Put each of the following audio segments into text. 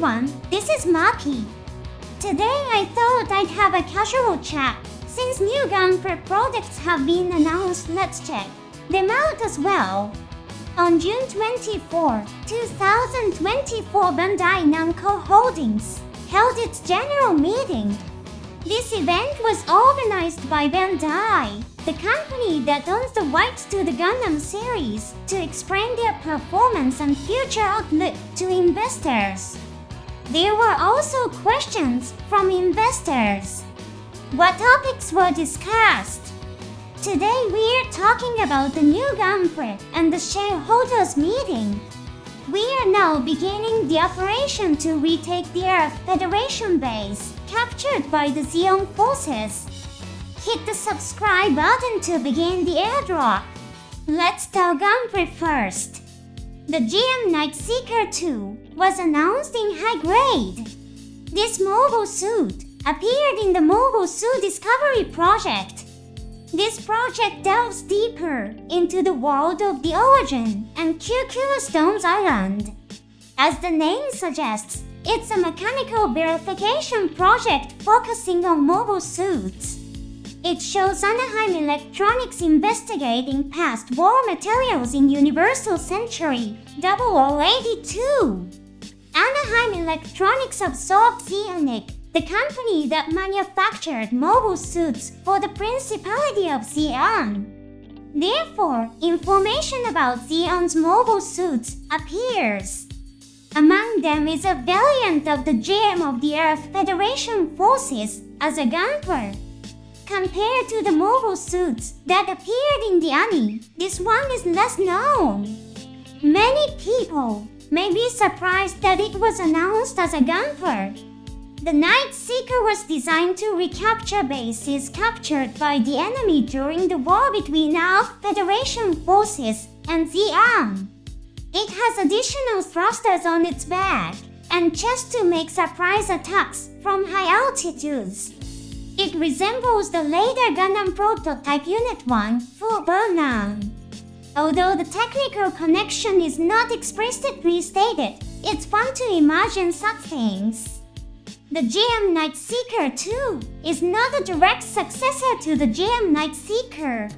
everyone, this is Maki. Today I thought I'd have a casual chat. Since new Gunpla products have been announced, let's check them out as well. On June 24, 2024, Bandai Namco Holdings held its general meeting. This event was organized by Bandai, the company that owns the rights to the Gundam series, to explain their performance and future outlook to investors. There were also questions from investors. What topics were discussed? Today we're talking about the new Gunpla and the shareholders meeting. We are now beginning the operation to retake the Earth Federation base captured by the Zeon forces. Hit the subscribe button to begin the airdrop. Let's talk Gunpla first. The GM Night Seeker 2 was announced in high grade. This mobile suit appeared in the Mobile Suit Discovery project. This project delves deeper into the world of the Origin and QQ Stones Island. As the name suggests, it's a mechanical verification project focusing on mobile suits. It shows Anaheim Electronics investigating past war materials in Universal Century 0082. Anaheim Electronics absorbed Zeonic, the company that manufactured mobile suits for the Principality of Zeon. Therefore, information about Zeon's mobile suits appears. Among them is a variant of the GM of the Earth Federation forces as a Gunpla. Compared to the mobile suits that appeared in the anime, this one is less known. Many people may be surprised that it was announced as a Gunpla. The Night Seeker was designed to recapture bases captured by the enemy during the war between Earth Federation forces and Zeon. It has additional thrusters on its back and chest to make surprise attacks from high altitudes. It resembles the later Gundam prototype Unit 1 for Burnham. Although the technical connection is not explicitly stated, it's fun to imagine such things. The GM Night Seeker 2 is not a direct successor to the GM Night Seeker.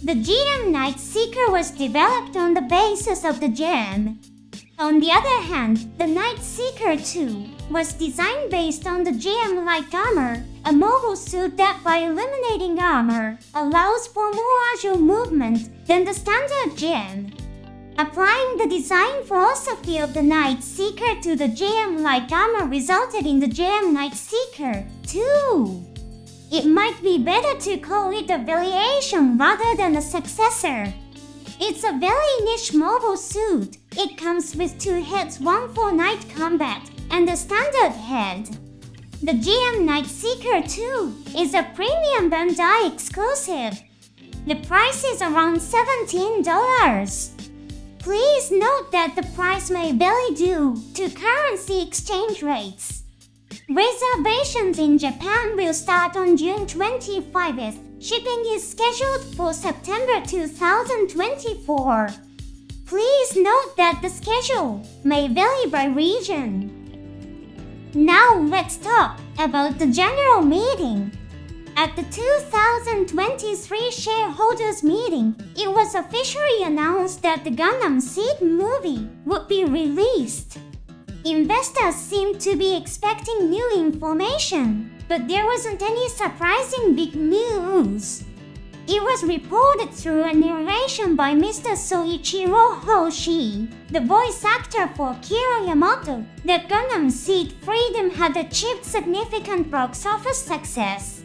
The GM Night Seeker was developed on the basis of the GM. On the other hand, the Night Seeker 2 was designed based on the GM Light Armor, a mobile suit that by eliminating armor allows for more agile movement than the standard GM. Applying the design philosophy of the Night Seeker to the GM Light Armor resulted in the GM Night Seeker 2. It might be better to call it a variation rather than a successor. It's a very niche mobile suit. It comes with two heads, one for night combat and a standard head. The GM Night Seeker 2 is a premium Bandai exclusive. The price is around $17. Please note that the price may vary due to currency exchange rates. Reservations in Japan will start on June 25th. Shipping is scheduled for September 2024. Please note that the schedule may vary by region. Now let's talk about the general meeting. At the 2023 Shareholders Meeting, it was officially announced that the Gundam SEED movie would be released. Investors seemed to be expecting new information, but there wasn't any surprising big news. It was reported through a narration by Mr. Soichiro Hoshi, the voice actor for Kira Yamato, that Gundam SEED Freedom had achieved significant box office success.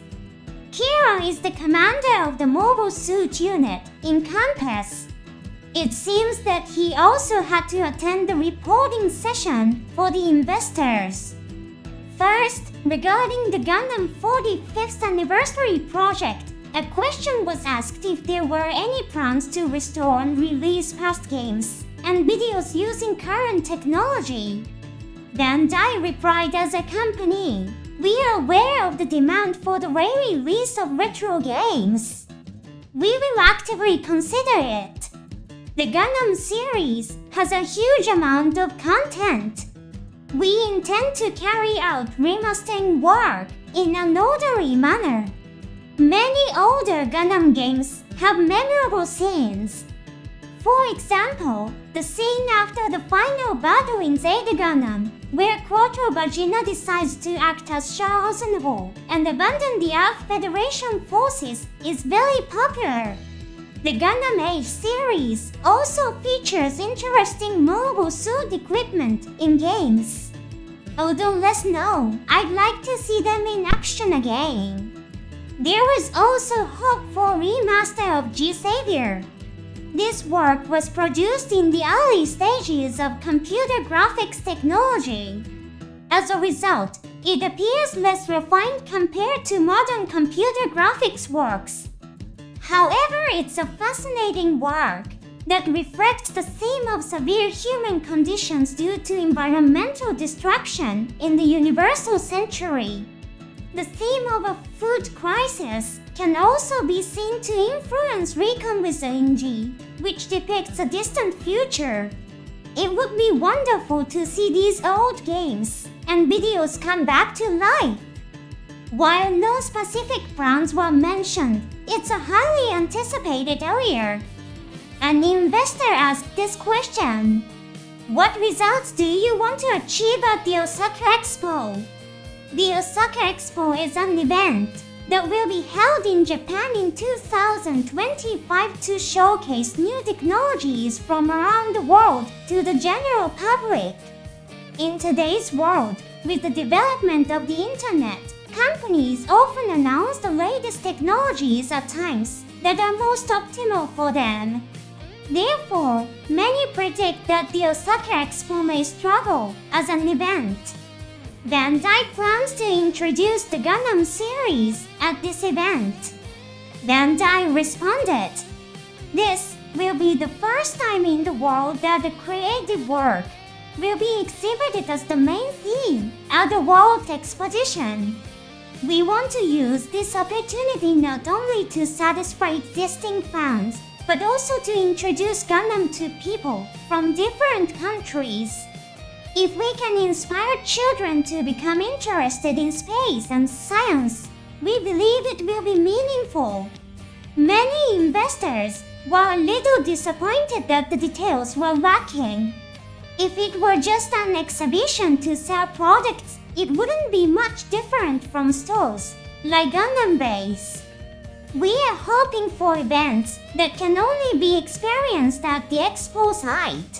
Kira is the commander of the mobile suit unit in Campus. It seems that he also had to attend the reporting session for the investors. First, regarding the Gundam 45th anniversary project, a question was asked if there were any plans to restore and release past games and videos using current technology. Bandai replied, as a company, we are aware of the demand for the re-release of retro games. We will actively consider it. The Gundam series has a huge amount of content. We intend to carry out remastering work in an orderly manner. Many older Gundam games have memorable scenes. For example, the scene after the final battle in Zeta Gundam, where Quattro Vagina decides to act as Shareholders and abandon the Earth Federation forces, is very popular. The Gundam Age series also features interesting mobile suit equipment in games. Although less known, I'd like to see them in action again. There is also hope for a remaster of G-Savior. This work was produced in the early stages of computer graphics technology. As a result, it appears less refined compared to modern computer graphics works. However, it's a fascinating work that reflects the theme of severe human conditions due to environmental destruction in the universal century. The theme of a food crisis can also be seen to influence Recon with the Inji, which depicts a distant future. It would be wonderful to see these old games and videos come back to life. While no specific brands were mentioned, it's a highly anticipated area. An investor asked this question: what results do you want to achieve at the Osaka Expo? The Osaka Expo is an event that will be held in Japan in 2025 to showcase new technologies from around the world to the general public. In today's world, with the development of the internet, companies often announce the latest technologies at times that are most optimal for them. Therefore, many predict that the Osaka Expo may struggle as an event. Bandai plans to introduce the Gundam series at this event. Bandai responded, "This will be the first time in the world that the creative work will be exhibited as the main theme at the World Exposition. We want to use this opportunity not only to satisfy existing fans, but also to introduce Gundam to people from different countries. If we can inspire children to become interested in space and science, we believe it will be meaningful." Many investors were a little disappointed that the details were lacking. If it were just an exhibition to sell products, it wouldn't be much different from stores like Gundam Base. We are hoping for events that can only be experienced at the Expo site.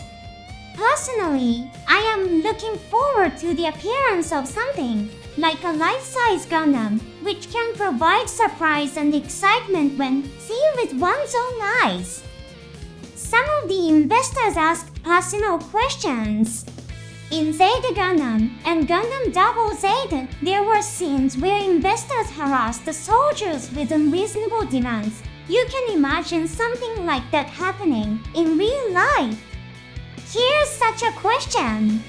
Personally, I am looking forward to the appearance of something like a life-size Gundam, which can provide surprise and excitement when seen with one's own eyes. Some of the investors asked personal questions. In Zeta Gundam and Gundam Double Zeta, there were scenes where investors harassed the soldiers with unreasonable demands. You can imagine something like that happening in real life. Here's such a question.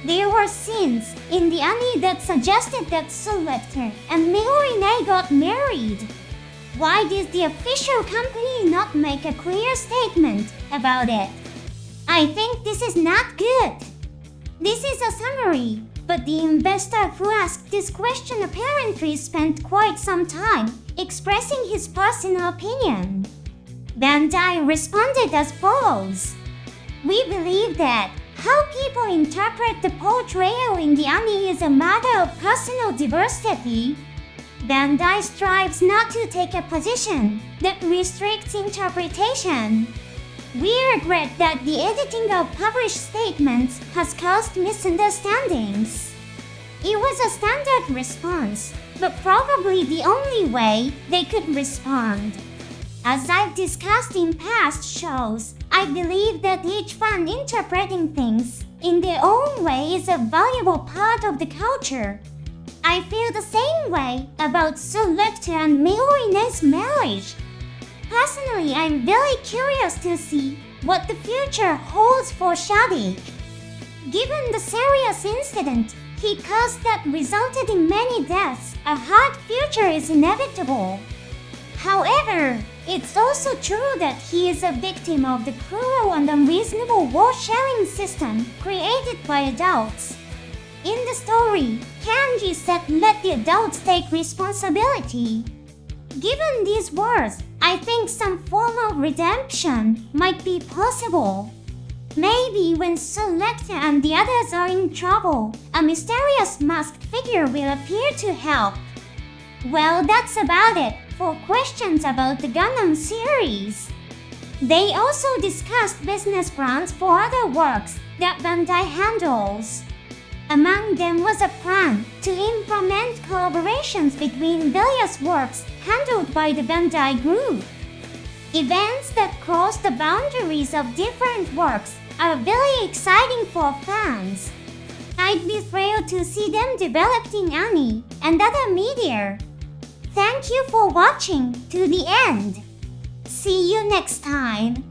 There were scenes in the anime that suggested that Selector and Miorine got married. Why did the official company not make a clear statement about it? I think this is not good. This is a summary, but the investor who asked this question apparently spent quite some time expressing his personal opinion. Bandai responded as follows: "We believe that how people interpret the portrayal in the anime is a matter of personal diversity. Bandai strives not to take a position that restricts interpretation. We regret that the editing of published statements has caused misunderstandings." It was a standard response, but probably the only way they could respond. As I've discussed in past shows, I believe that each fan interpreting things in their own way is a valuable part of the culture. I feel the same way about Selector and Miorine's marriage. Personally, I'm very curious to see what the future holds for Shadik. Given the serious incident he caused that resulted in many deaths, a hard future is inevitable. However, it's also true that he is a victim of the cruel and unreasonable war-sharing system created by adults. In the story, Kanji said let the adults take responsibility. Given these words, I think some form of redemption might be possible. Maybe when Selecta and the others are in trouble, a mysterious masked figure will appear to help. Well, that's about it for questions about the Gundam series. They also discussed business plans for other works that Bandai handles. Among them was a plan to implement collaborations between various works handled by the Bandai Group. Events that cross the boundaries of different works are very exciting for fans. I'd be thrilled to see them developed in anime and other media. Thank you for watching to the end. See you next time.